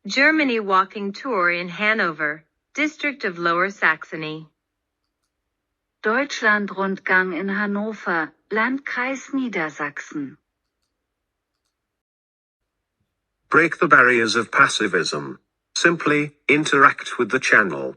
Germany walking tour in Hannover, district of Lower Saxony. Deutschland-Rundgang in Hannover, Landkreis Niedersachsen. Break the barriers of passivism. Simply, interact with the channel.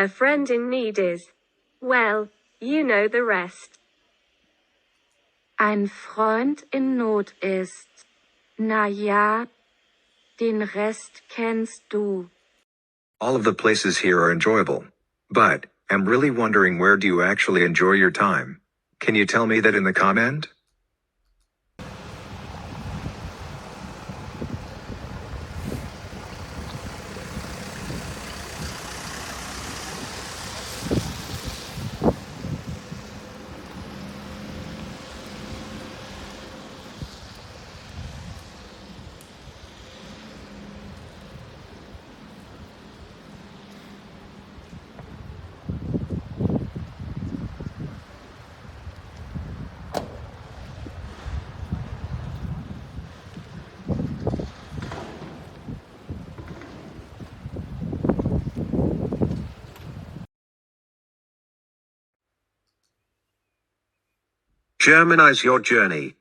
A friend in need is, well, you know the rest. Ein Freund in Not ist. Na ja, den Rest kennst du. All of the places here are enjoyable. But, I'm really wondering, where do you actually enjoy your time? Can you tell me that in the comment? Germanize your journey.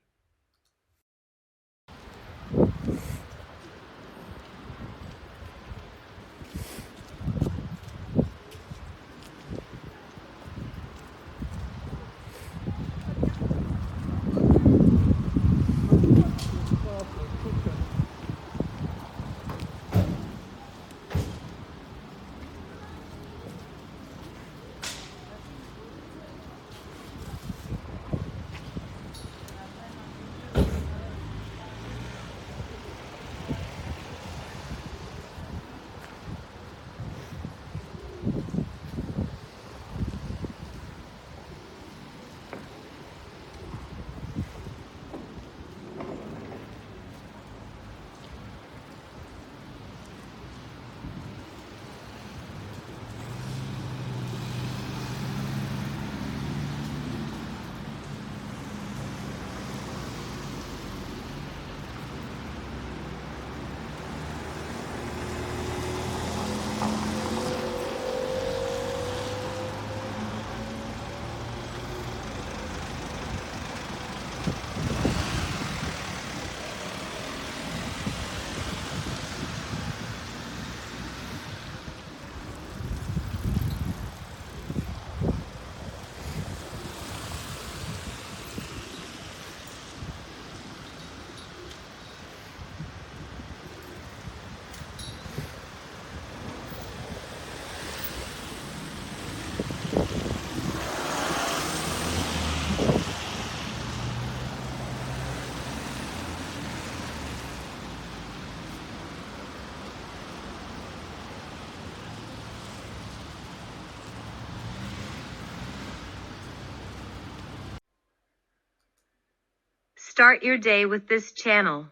Start your day with this channel.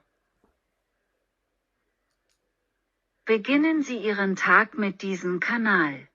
Beginnen Sie Ihren Tag mit diesem Kanal.